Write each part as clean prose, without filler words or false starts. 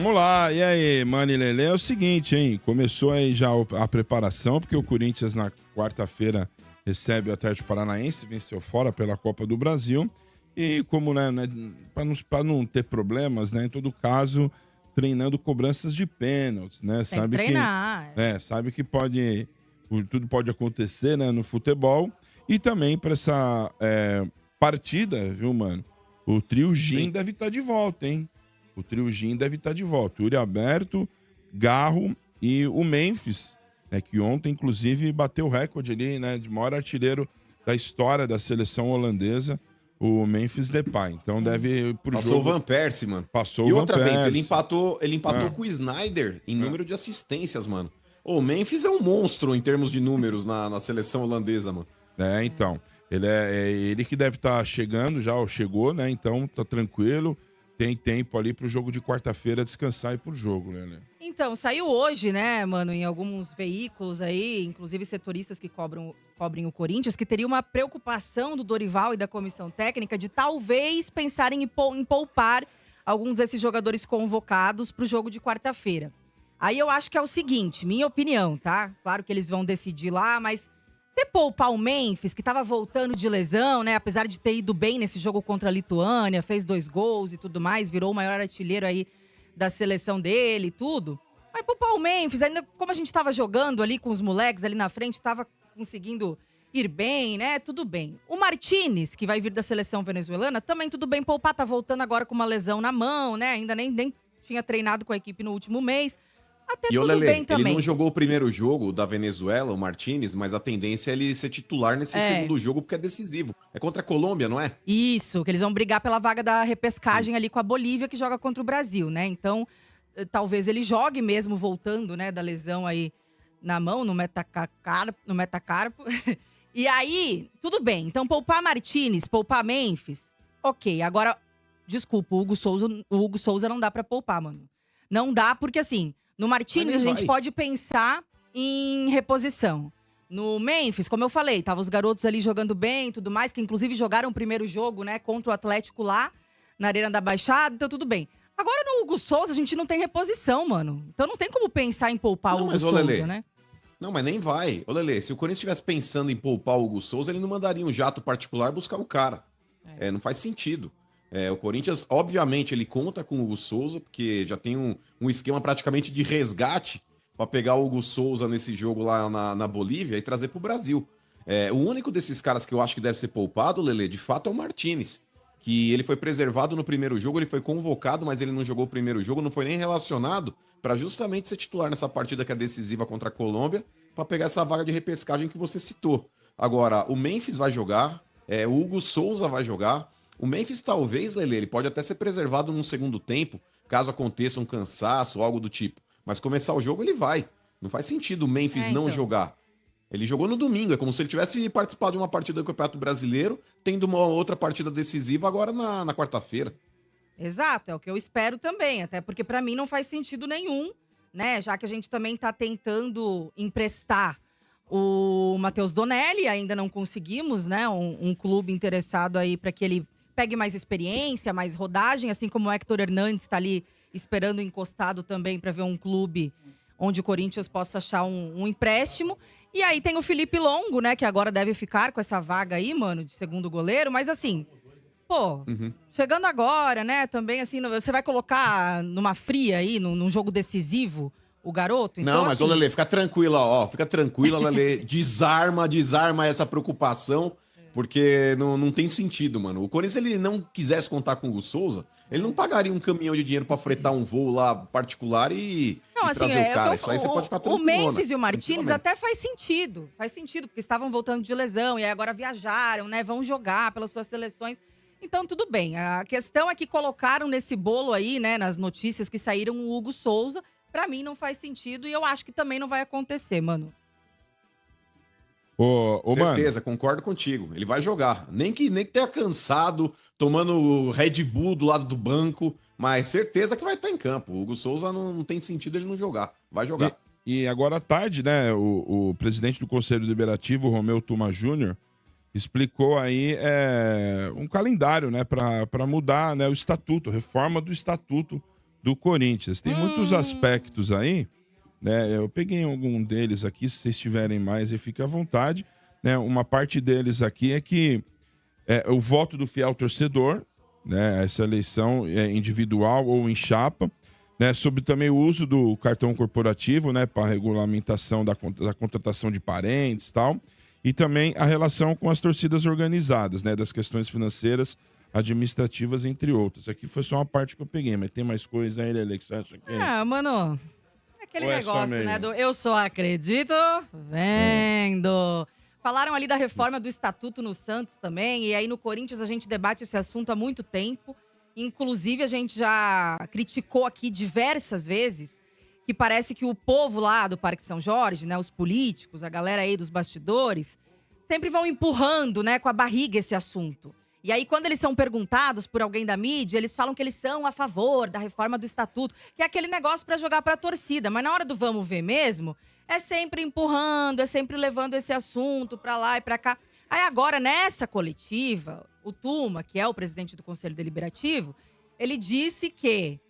Vamos lá, e aí, Mano e Lelê, é o seguinte, hein? Começou aí já a preparação, porque o Corinthians na quarta-feira recebe o Atlético Paranaense, venceu fora pela Copa do Brasil. E como, né, para não ter problemas, né, em todo caso, treinando cobranças de pênaltis, né? Tem que treinar. Sabe que tudo pode acontecer, né, no futebol. E também para essa partida, viu, mano? O trio Gin deve estar de volta, hein? O trio Gin deve estar de volta. Yuri Alberto, Garro e o Memphis, né, que ontem, inclusive, bateu o recorde ali, né, de maior artilheiro da história da seleção holandesa, o Memphis Depay. Então deve ir pro Passou jogo. o Van Persie, mano. Passou e o Van outra, Bento, Persie. ele empatou com o Sneijder em número de assistências, mano. O Memphis é um monstro em termos de números na seleção holandesa, mano. Então. Ele que deve estar chegando já, ou chegou, né? Então tá tranquilo. Tem tempo ali pro jogo de quarta-feira descansar e ir pro jogo, né? Então, saiu hoje, né, mano, em alguns veículos aí, inclusive setoristas que cobrem o Corinthians, que teria uma preocupação do Dorival e da comissão técnica de talvez pensarem em poupar alguns desses jogadores convocados pro jogo de quarta-feira. Aí eu acho que é o seguinte, minha opinião, tá? Claro que eles vão decidir lá, mas você poupar o Memphis, que tava voltando de lesão, né? Apesar de ter ido bem nesse jogo contra a Lituânia, fez 2 gols e tudo mais, virou o maior artilheiro aí da seleção dele e tudo. Mas poupar o Memphis, ainda como a gente tava jogando ali com os moleques ali na frente, tava conseguindo ir bem, né? Tudo bem. O Martinez, que vai vir da seleção venezuelana, também tudo bem poupar, tá voltando agora com uma lesão na mão, né? Ainda nem tinha treinado com a equipe no último mês. Até E o tudo Lelê, bem também. ele não jogou o primeiro jogo da Venezuela, o Martinez, mas a tendência é ele ser titular nesse segundo jogo, porque é decisivo. É contra a Colômbia, não é? Isso, que eles vão brigar pela vaga da repescagem ali com a Bolívia, que joga contra o Brasil, né? Então, talvez ele jogue mesmo voltando, né, da lesão aí na mão, no metacarpo. E aí, tudo bem. Então, poupar Martinez, poupar Memphis, ok. Agora, desculpa, o Hugo Souza não dá pra poupar, mano. Não dá porque, assim, no Martinez a gente pode pensar em reposição. No Memphis, como eu falei, tava os garotos ali jogando bem e tudo mais, que inclusive jogaram o primeiro jogo, né, contra o Atlético lá, na Arena da Baixada, então tudo bem. Agora no Hugo Souza a gente não tem reposição, mano. Então não tem como pensar em poupar o Hugo Souza, Lelê, né? Não, mas nem vai. Ô, Lelê, se o Corinthians estivesse pensando em poupar o Hugo Souza, ele não mandaria um jato particular buscar o cara. Não faz sentido. O Corinthians, obviamente, ele conta com o Hugo Souza, porque já tem um esquema praticamente de resgate para pegar o Hugo Souza nesse jogo lá na Bolívia e trazer para o Brasil. O único desses caras que eu acho que deve ser poupado, Lelê, de fato é o Martinez, que ele foi preservado no primeiro jogo, ele foi convocado, mas ele não jogou o primeiro jogo, não foi nem relacionado para justamente ser titular nessa partida que é decisiva contra a Colômbia, para pegar essa vaga de repescagem que você citou. Agora, o Memphis vai jogar, o Hugo Souza vai jogar. O Memphis talvez, Lele, ele pode até ser preservado num segundo tempo, caso aconteça um cansaço, algo do tipo. Mas começar o jogo ele vai. Não faz sentido o Memphis não jogar. Ele jogou no domingo, é como se ele tivesse participado de uma partida do Campeonato Brasileiro, tendo uma outra partida decisiva agora na quarta-feira. Exato, é o que eu espero também, até porque pra mim não faz sentido nenhum, né? Já que a gente também tá tentando emprestar o Matheus Donelli, ainda não conseguimos, né? Um clube interessado aí pra que ele pegue mais experiência, mais rodagem, assim como o Héctor Hernandes está ali esperando encostado também para ver um clube onde o Corinthians possa achar um empréstimo. E aí tem o Felipe Longo, né, que agora deve ficar com essa vaga aí, mano, de segundo goleiro. Mas assim, chegando agora, né, também assim, você vai colocar numa fria aí, num jogo decisivo, o garoto? Então, não, mas, ô Lelê, fica tranquila, fica tranquila, Lelê, desarma essa preocupação, porque não tem sentido, mano. O Corinthians, ele não quisesse contar com o Hugo Souza, ele não pagaria um caminhão de dinheiro pra fretar um voo lá particular e trazer o cara. Isso aí você pode ficar tranquilo. O Memphis e o Martinez até faz sentido, porque estavam voltando de lesão e aí agora viajaram, né, vão jogar pelas suas seleções. Então, tudo bem. A questão é que colocaram nesse bolo aí, né, nas notícias que saíram, o Hugo Souza. Pra mim não faz sentido e eu acho que também não vai acontecer, mano. Certeza, concordo contigo. Ele vai jogar. Nem que tenha cansado, tomando Red Bull do lado do banco, mas certeza que vai estar em campo. O Hugo Souza não tem sentido ele não jogar. Vai jogar. E agora à tarde, né, o presidente do Conselho Deliberativo, Romeu Tuma Júnior, explicou aí um calendário, né, para mudar, né, o estatuto, reforma do estatuto do Corinthians. Tem muitos aspectos aí, né? Eu peguei algum deles aqui, se vocês tiverem mais, aí fique à vontade. Né? Uma parte deles aqui é que o voto do fiel torcedor, né? Essa eleição é individual ou em chapa, né? Sobre também o uso do cartão corporativo, né? Para regulamentação da contratação de parentes e tal. E também a relação com as torcidas organizadas, né? Das questões financeiras, administrativas, entre outras. Aqui foi só uma parte que eu peguei, mas tem mais coisa aí, Lele, que você acha que... Mano, é aquele Ou é negócio, só né, meio? do eu só acredito vendo. Falaram ali da reforma do Estatuto no Santos também, e aí no Corinthians a gente debate esse assunto há muito tempo. Inclusive, a gente já criticou aqui diversas vezes que parece que o povo lá do Parque São Jorge, né, os políticos, a galera aí dos bastidores, sempre vão empurrando, né, com a barriga esse assunto. E aí, quando eles são perguntados por alguém da mídia, eles falam que eles são a favor da reforma do Estatuto, que é aquele negócio pra jogar pra torcida. Mas na hora do vamos ver mesmo, é sempre empurrando, é sempre levando esse assunto pra lá e pra cá. Aí agora, nessa coletiva, o Tuma, que é o presidente do Conselho Deliberativo, ele disse que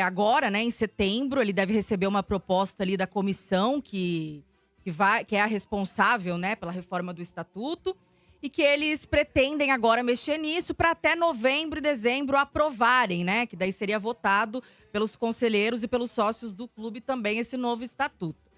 agora, né, em setembro, ele deve receber uma proposta ali da comissão que é a responsável, né, pela reforma do Estatuto, e que eles pretendem agora mexer nisso para até novembro e dezembro aprovarem, né? Que daí seria votado pelos conselheiros e pelos sócios do clube também esse novo estatuto.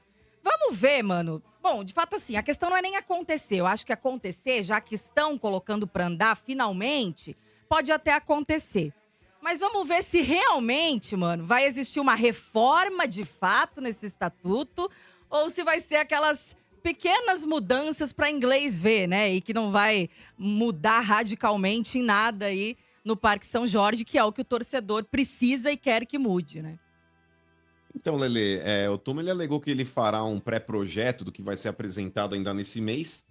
Vamos ver, mano. Bom, de fato, assim, a questão não é nem acontecer. Eu acho que acontecer, já que estão colocando para andar finalmente, pode até acontecer. Mas vamos ver se realmente, mano, vai existir uma reforma de fato nesse estatuto ou se vai ser aquelas pequenas mudanças para inglês ver, né? E que não vai mudar radicalmente em nada aí no Parque São Jorge, que é o que o torcedor precisa e quer que mude, né? Então, Lele, o Tuma ele alegou que ele fará um pré-projeto do que vai ser apresentado ainda nesse mês,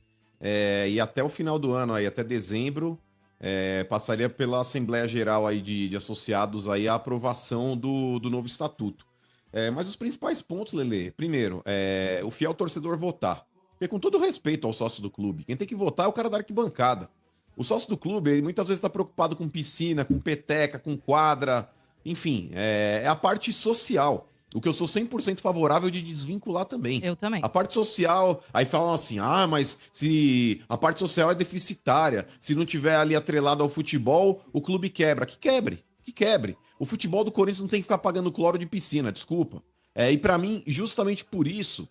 e até o final do ano, aí, até dezembro, passaria pela Assembleia Geral aí de associados aí a aprovação do novo estatuto. Mas os principais pontos, Lele, primeiro, o fiel torcedor votar. Porque com todo respeito ao sócio do clube, quem tem que votar é o cara da arquibancada. O sócio do clube, ele muitas vezes está preocupado com piscina, com peteca, com quadra, enfim, é a parte social. O que eu sou 100% favorável de desvincular também. Eu também. A parte social, aí falam assim, mas se a parte social é deficitária, se não tiver ali atrelado ao futebol, o clube quebra. Que quebre. O futebol do Corinthians não tem que ficar pagando cloro de piscina, desculpa. E pra mim, justamente por isso,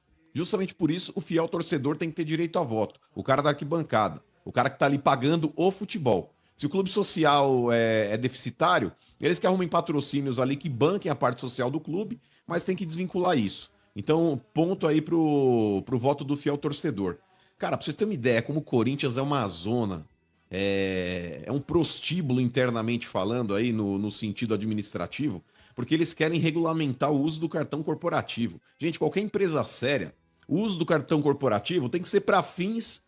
o fiel torcedor tem que ter direito a voto. O cara da arquibancada, o cara que tá ali pagando o futebol. Se o clube social é deficitário, eles que arrumem patrocínios ali que banquem a parte social do clube, mas tem que desvincular isso. Então, ponto aí pro voto do fiel torcedor. Cara, pra você ter uma ideia, como o Corinthians é uma zona, é um prostíbulo internamente falando aí no sentido administrativo, porque eles querem regulamentar o uso do cartão corporativo. Gente, qualquer empresa séria, o uso do cartão corporativo tem que ser para fins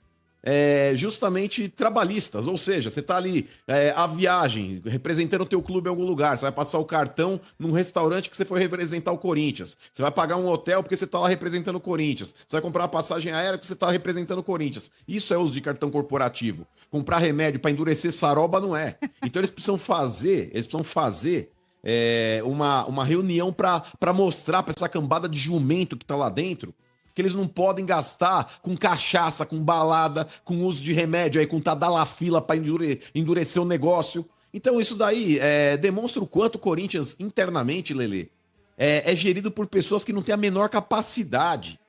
justamente trabalhistas, ou seja, você tá ali a viagem, representando o teu clube em algum lugar, você vai passar o cartão num restaurante que você foi representar o Corinthians, você vai pagar um hotel porque você tá lá representando o Corinthians, você vai comprar uma passagem aérea porque você tá representando o Corinthians. Isso é uso de cartão corporativo. Comprar remédio para endurecer saroba não é. Então eles precisam fazer uma reunião para mostrar para essa cambada de jumento que tá lá dentro que eles não podem gastar com cachaça, com balada, com uso de remédio, aí com tadalafila para endurecer o negócio. Então isso daí demonstra o quanto o Corinthians internamente, Lelê, é gerido por pessoas que não têm a menor capacidade.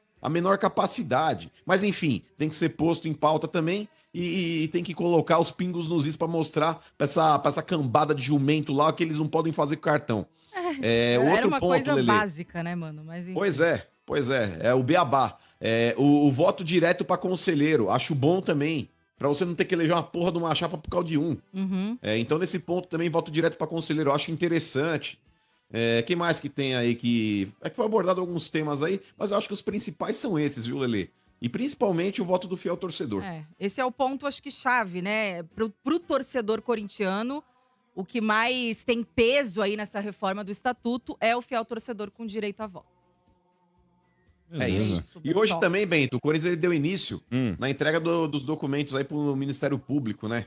Mas enfim, tem que ser posto em pauta também e tem que colocar os pingos nos is para mostrar pra essa cambada de jumento lá que eles não podem fazer com cartão. Era uma coisa Lelê, básica, né, mano? Mas, enfim. Pois é o beabá. O voto direto para conselheiro, acho bom também. Pra você não ter que eleger uma porra de uma chapa por causa de um. Uhum. Então, nesse ponto também, voto direto para conselheiro, eu acho interessante. Quem mais que tem aí que foi abordado alguns temas aí, mas eu acho que os principais são esses, viu, Lelê? E principalmente o voto do fiel torcedor. Esse é o ponto, acho que chave, né? Pro torcedor corintiano, o que mais tem peso aí nessa reforma do estatuto é o fiel torcedor com direito a voto. É isso. E hoje também, Bento, o Corinthians ele deu início na entrega dos documentos aí pro Ministério Público, né?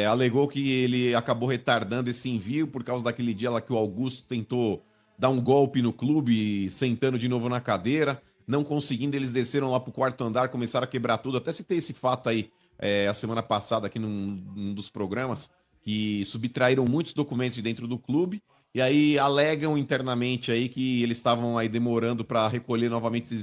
Alegou que ele acabou retardando esse envio por causa daquele dia lá que o Augusto tentou dar um golpe no clube, sentando de novo na cadeira. Não conseguindo, eles desceram lá pro quarto andar, começaram a quebrar tudo. Até citei esse fato aí a semana passada aqui num dos programas, que subtraíram muitos documentos de dentro do clube. E aí alegam internamente aí que eles estavam aí demorando para recolher novamente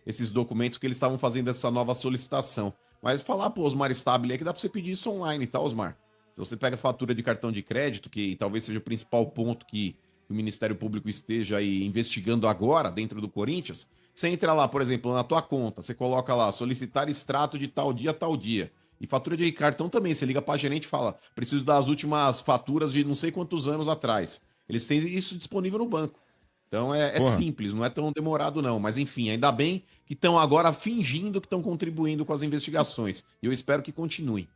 esses documentos, porque eles estavam fazendo essa nova solicitação. Mas falar pro Osmar Stabile é que dá para você pedir isso online, tá, Osmar? Se você pega fatura de cartão de crédito, que talvez seja o principal ponto que o Ministério Público esteja aí investigando agora dentro do Corinthians, você entra lá, por exemplo, na tua conta, você coloca lá, solicitar extrato de tal dia a tal dia. E fatura de cartão também, você liga pra gerente e fala, preciso das últimas faturas de não sei quantos anos atrás. Eles têm isso disponível no banco. Então é simples, não é tão demorado não. Mas enfim, ainda bem que estão agora fingindo que estão contribuindo com as investigações. E eu espero que continue.